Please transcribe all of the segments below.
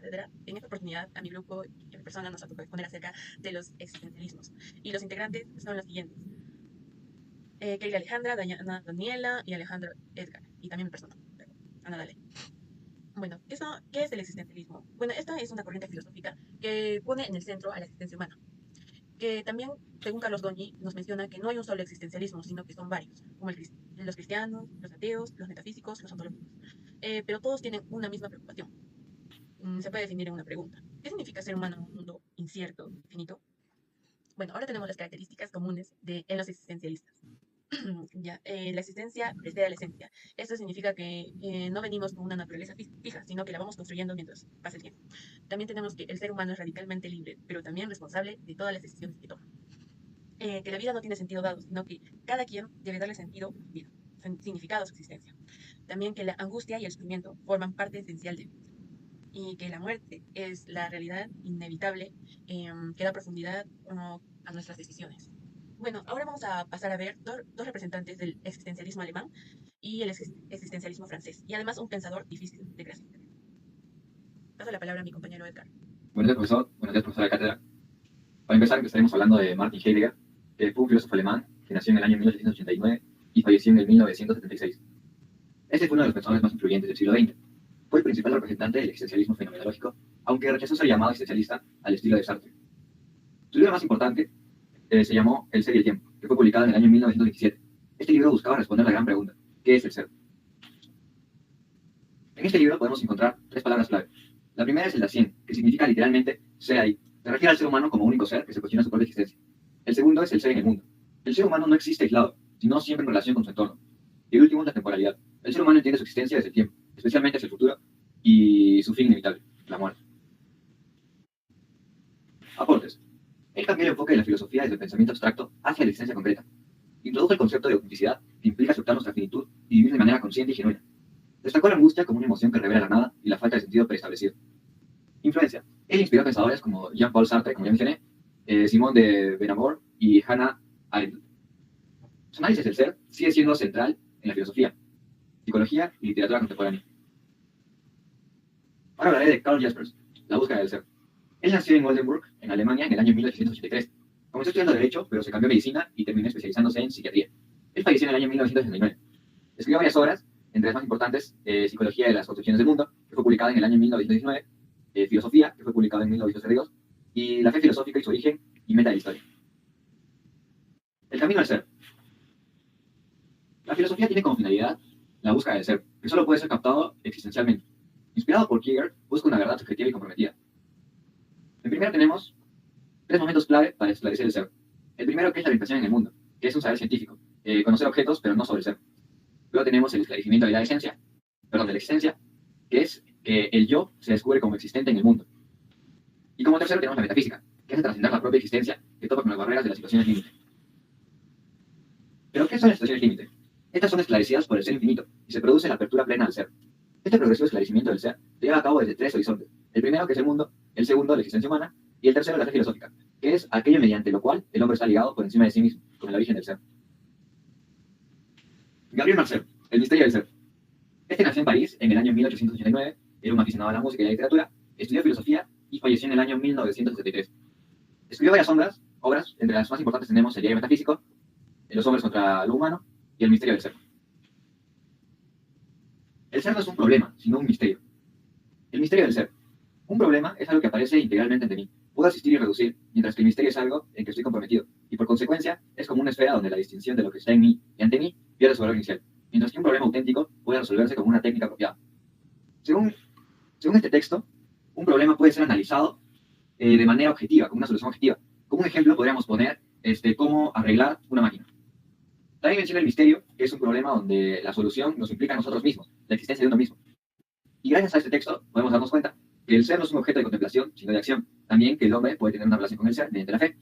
cátedra. En esta oportunidad, a mi grupo y a mi persona nos ha tocado exponer acerca de los existencialismos. Y los integrantes son los siguientes. Keila Alejandra, Dayana Daniela y Alejandro Edgar. Y también mi persona, Ana Dale. Bueno, ¿qué es el existencialismo? Bueno, esta es una corriente filosófica que pone en el centro a la existencia humana, que también, según Carlos Goñi, nos menciona que no hay un solo existencialismo, sino que son varios, como los cristianos, los ateos, los metafísicos, los ontológicos. Pero todos tienen una misma preocupación. Se puede definir en una pregunta. ¿Qué significa ser humano en un mundo incierto, infinito? Bueno, ahora tenemos las características comunes en los existencialistas. Ya, la existencia precede a la esencia. Esto significa que no venimos con una naturaleza fija, sino que la vamos construyendo mientras pasa el tiempo. También tenemos que el ser humano es radicalmente libre, pero también responsable de todas las decisiones que toma. Que la vida no tiene sentido dado, sino que cada quien debe darle sentido a su vida, significado a su existencia. También que la angustia y el sufrimiento forman parte esencial de vida. Y que la muerte es la realidad inevitable que da profundidad a nuestras decisiones. Bueno, ahora vamos a pasar a ver dos representantes del existencialismo alemán y el existencialismo francés, y además un pensador difícil de clasificar. Paso la palabra a mi compañero Edgar. Buenos días, profesor. Buenos días, profesora de cátedra. Para empezar, estaremos hablando de Martin Heidegger, que fue un filósofo alemán que nació en el año 1889 y falleció en el 1976. Este fue uno de los pensadores más influyentes del siglo XX. Fue el principal representante del existencialismo fenomenológico, aunque rechazó ser llamado existencialista al estilo de Sartre. Su libro más importante se llamó El ser y el tiempo, que fue publicado en el año 1927. Este libro buscaba responder la gran pregunta: ¿qué es el ser? En este libro podemos encontrar tres palabras clave. La primera es el Dasein, que significa literalmente ser ahí. Se refiere al ser humano como único ser que se cuestiona su propia existencia. El segundo es el ser en el mundo. El ser humano no existe aislado, sino siempre en relación con su entorno. Y el último es la temporalidad. El ser humano entiende su existencia desde el tiempo, especialmente hacia el futuro y su fin inevitable, la muerte. Aportes. Él cambió el enfoque de la filosofía desde el pensamiento abstracto hacia la existencia concreta. Introdujo el concepto de autenticidad, que implica aceptar nuestra finitud y vivir de manera consciente y genuina. Destacó la angustia como una emoción que revela la nada y la falta de sentido preestablecido. Influencia. Él inspiró a pensadores como Jean-Paul Sartre, como ya mencioné, Simón de Beauvoir y Hannah Arendt. Su análisis del ser sigue siendo central en la filosofía, psicología y literatura contemporánea. Ahora hablaré de Karl Jaspers, la búsqueda del ser. Él nació en Oldenburg, en Alemania, en el año 1883. Comenzó estudiando Derecho, pero se cambió a Medicina y terminó especializándose en Psiquiatría. Él falleció en el año 1969. Escribió varias obras, entre las más importantes, Psicología de las Construcciones del Mundo, que fue publicada en el año 1919, Filosofía, que fue publicada en 1932, y La Fe Filosófica y su Origen y Meta de la Historia. El camino al ser. La filosofía tiene como finalidad la búsqueda del ser, que solo puede ser captado existencialmente. Inspirado por Kierkegaard, busca una verdad subjetiva y comprometida. En primero tenemos tres momentos clave para esclarecer el ser. El primero, que es la orientación en el mundo, que es un saber científico, conocer objetos, pero no sobre el ser. Luego tenemos el esclarecimiento de la existencia, que es que el yo se descubre como existente en el mundo. Y como tercero tenemos la metafísica, que hace trascender la propia existencia, que topa con las barreras de las situaciones límite. ¿Pero qué son las situaciones límite? Estas son esclarecidas por el ser infinito, y se produce la apertura plena al ser. Este progresivo esclarecimiento del ser se lleva a cabo desde tres horizontes. El primero, que es el mundo; el segundo, la existencia humana; y el tercero, la fe filosófica, que es aquello mediante lo cual el hombre está ligado por encima de sí mismo, con el origen del ser. Gabriel Marcel, el misterio del ser. Este nació en París en el año 1889, era un aficionado a la música y la literatura, estudió filosofía y falleció en el año 1973. Escribió varias obras, entre las más importantes tenemos El Diario Metafísico, Los hombres contra lo humano y El misterio del ser. El ser no es un problema, sino un misterio. El misterio del ser. Un problema es algo que aparece integralmente ante mí. Puedo asistir y reducir, mientras que el misterio es algo en que estoy comprometido, y por consecuencia es como una esfera donde la distinción de lo que está en mí y ante mí pierde su valor inicial, mientras que un problema auténtico puede resolverse con una técnica apropiada. Según este texto, un problema puede ser analizado de manera objetiva, como una solución objetiva. Como un ejemplo podríamos poner cómo arreglar una máquina. También menciona el misterio, que es un problema donde la solución nos implica a nosotros mismos, la existencia de uno mismo. Y gracias a este texto podemos darnos cuenta que el ser no es un objeto de contemplación, sino de acción. También que el hombre puede tener una relación con el ser mediante la fe.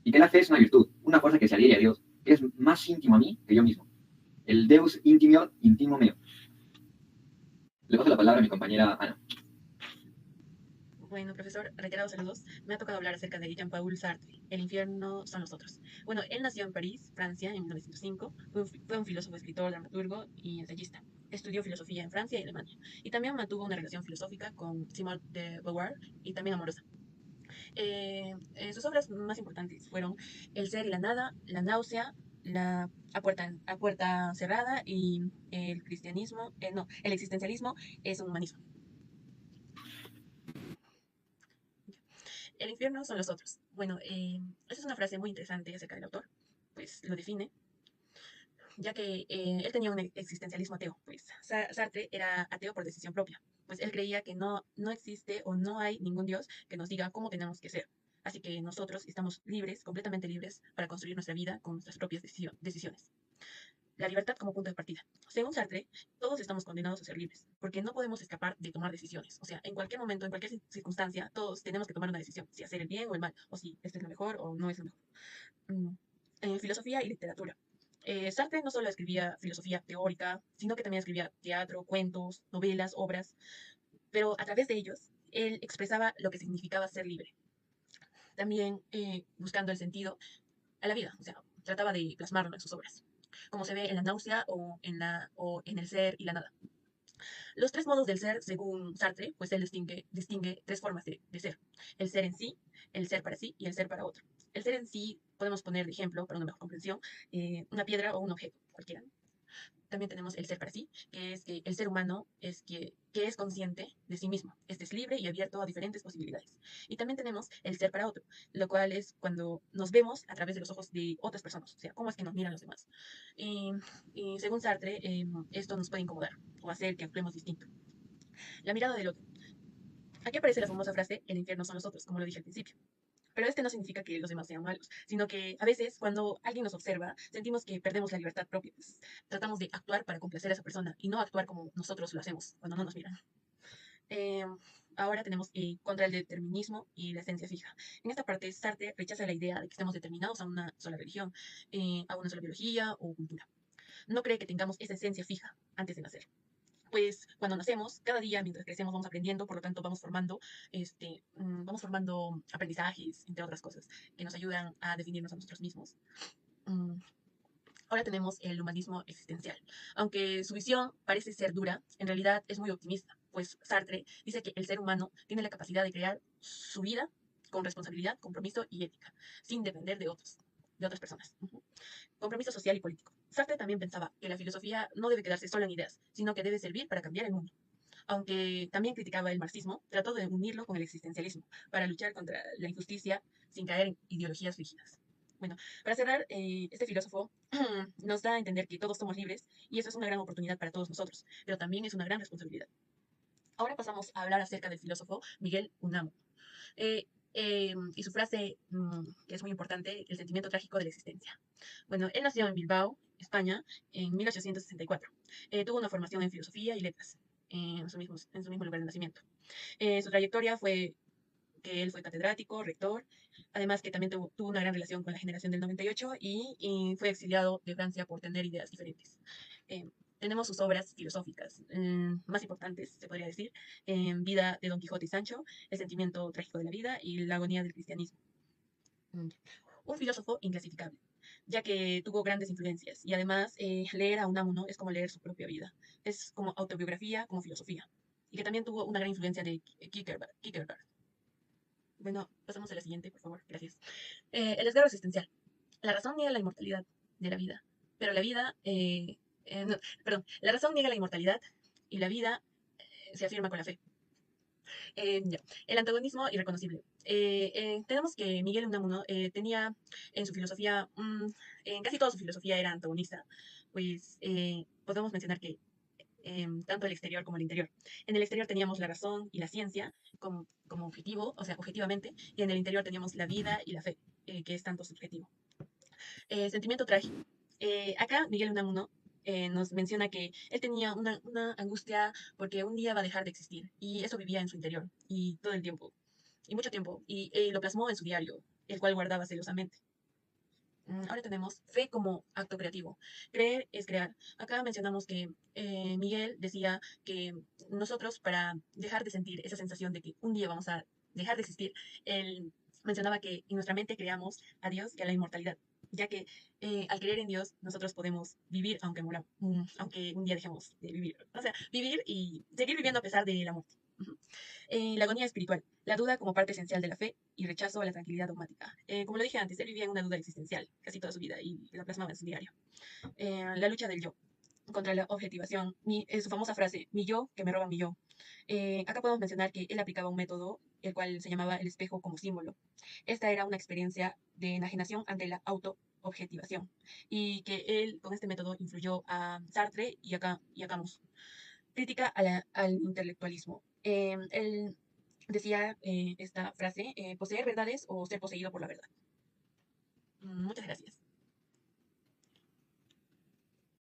Y que la fe es una virtud, una fuerza que se adhiere a Dios, que es más íntimo a mí que yo mismo. El Deus intimo meo. Le paso la palabra a mi compañera Ana. Bueno, profesor, reiterados saludos. Me ha tocado hablar acerca de Jean-Paul Sartre. El infierno son los otros. Bueno, él nació en París, Francia, en 1905. Fue un filósofo, escritor, dramaturgo y ensayista. estudió filosofía en Francia y Alemania, y también mantuvo una relación filosófica con Simone de Beauvoir y también amorosa. Sus obras más importantes fueron El ser y la nada, La náusea, a puerta cerrada y el cristianismo, no, el existencialismo es un humanismo. El infierno son los otros. Bueno, esa es una frase muy interesante acerca del autor, pues lo define, ya que él tenía un existencialismo ateo, pues Sartre era ateo por decisión propia, pues él creía que no existe o no hay ningún Dios que nos diga cómo tenemos que ser. Así que nosotros estamos libres, completamente libres, para construir nuestra vida con nuestras propias decisiones. La libertad como punto de partida. Según Sartre, todos estamos condenados a ser libres, porque no podemos escapar de tomar decisiones. O sea, en cualquier momento, en cualquier circunstancia, todos tenemos que tomar una decisión, si hacer el bien o el mal, o si esto es lo mejor o no es lo mejor. Mm, Filosofía y literatura. Sartre no solo escribía filosofía teórica, sino que también escribía teatro, cuentos, novelas, obras, pero a través de ellos, él expresaba lo que significaba ser libre. También buscando el sentido a la vida, o sea, trataba de plasmarlo en sus obras, como se ve en la náusea o en el ser y la nada. Los tres modos del ser, según Sartre, pues él distingue tres formas de ser. El ser en sí, el ser para sí y el ser para otro. El ser en sí podemos poner de ejemplo, para una mejor comprensión, una piedra o un objeto, cualquiera. También tenemos el ser para sí, que es que el ser humano que es consciente de sí mismo. Este es libre y abierto a diferentes posibilidades. Y también tenemos el ser para otro, lo cual es cuando nos vemos a través de los ojos de otras personas, o sea, cómo es que nos miran los demás. Y, y según Sartre, esto nos puede incomodar o hacer que actuemos distinto. La mirada del otro. Aquí aparece la famosa frase, el infierno son los otros, como lo dije al principio. Pero este no significa que los demás sean malos, sino que a veces cuando alguien nos observa, sentimos que perdemos la libertad propia. Pues, tratamos de actuar para complacer a esa persona y no actuar como nosotros lo hacemos cuando no nos miran. Eh, Ahora tenemos contra el determinismo y la esencia fija. En esta parte, Sartre rechaza la idea de que estemos determinados a una sola religión, a una sola biología o cultura. No cree que tengamos esa esencia fija antes de nacer, pues cuando nacemos, cada día mientras crecemos vamos aprendiendo, por lo tanto vamos formando aprendizajes, entre otras cosas, que nos ayudan a definirnos a nosotros mismos. Mm, Ahora tenemos el humanismo existencial. Aunque su visión parece ser dura, en realidad es muy optimista, pues Sartre dice que el ser humano tiene la capacidad de crear su vida con responsabilidad, compromiso y ética, sin depender de otras personas. Compromiso social y político. Sartre también pensaba que la filosofía no debe quedarse solo en ideas, sino que debe servir para cambiar el mundo. Aunque también criticaba el marxismo, trató de unirlo con el existencialismo para luchar contra la injusticia sin caer en ideologías rígidas. Bueno, para cerrar, este filósofo nos da a entender que todos somos libres y eso es una gran oportunidad para todos nosotros, pero también es una gran responsabilidad. Ahora pasamos a hablar acerca del filósofo Miguel Unamuno. Y su frase, que es muy importante, el sentimiento trágico de la existencia. Bueno, él nació en Bilbao, España, en 1864. Tuvo una formación en filosofía y letras en su mismo lugar de nacimiento. Su trayectoria fue que él fue catedrático, rector, además que también tuvo una gran relación con la generación del 98 y fue exiliado de Francia por tener ideas diferentes. Eh, Tenemos sus obras filosóficas más importantes, se podría decir, Vida de Don Quijote y Sancho, El sentimiento trágico de la vida y La agonía del cristianismo. Mm. Un filósofo inclasificable, ya que tuvo grandes influencias y además leer a Unamuno es como leer su propia vida, es como autobiografía, como filosofía, y que también tuvo una gran influencia de Kierkegaard. Bueno, pasamos a la siguiente, por favor, gracias. El desgarro existencial. La razón niega la inmortalidad de la vida, pero la vida, no, perdón, la razón niega la inmortalidad y la vida se afirma con la fe. Ya. El antagonismo irreconocible. Tenemos que Miguel Unamuno tenía en su filosofía, en casi toda su filosofía era antagonista, pues podemos mencionar que tanto el exterior como el interior. En el exterior teníamos la razón y la ciencia como objetivo, o sea, objetivamente, y en el interior teníamos la vida y la fe, que es tanto subjetivo. Sentimiento trágico. Acá Miguel Unamuno nos menciona que él tenía una angustia porque un día va a dejar de existir y eso vivía en su interior y todo el tiempo, y mucho tiempo, y lo plasmó en su diario, el cual guardaba celosamente. Ahora tenemos fe como acto creativo. Creer es crear. Acá mencionamos que Miguel decía que nosotros para dejar de sentir esa sensación de que un día vamos a dejar de existir, él mencionaba que en nuestra mente creamos a Dios y a la inmortalidad. ya que al creer en Dios nosotros podemos vivir aunque moramos, aunque un día dejemos de vivir, o sea, vivir y seguir viviendo a pesar de la muerte. Ujú. La agonía espiritual, la duda como parte esencial de la fe y rechazo a la tranquilidad dogmática. Como lo dije antes, él vivía en una duda existencial casi toda su vida y la plasmaba en su diario. La lucha del yo contra la objetivación, su famosa frase, mi yo que me roba mi yo. Acá podemos mencionar que él aplicaba un método, el cual se llamaba el espejo como símbolo. Esta era una experiencia de enajenación ante la autoobjetivación y que él con este método influyó a Sartre y a Camus. Crítica al intelectualismo. Él decía esta frase, poseer verdades o ser poseído por la verdad. Muchas gracias.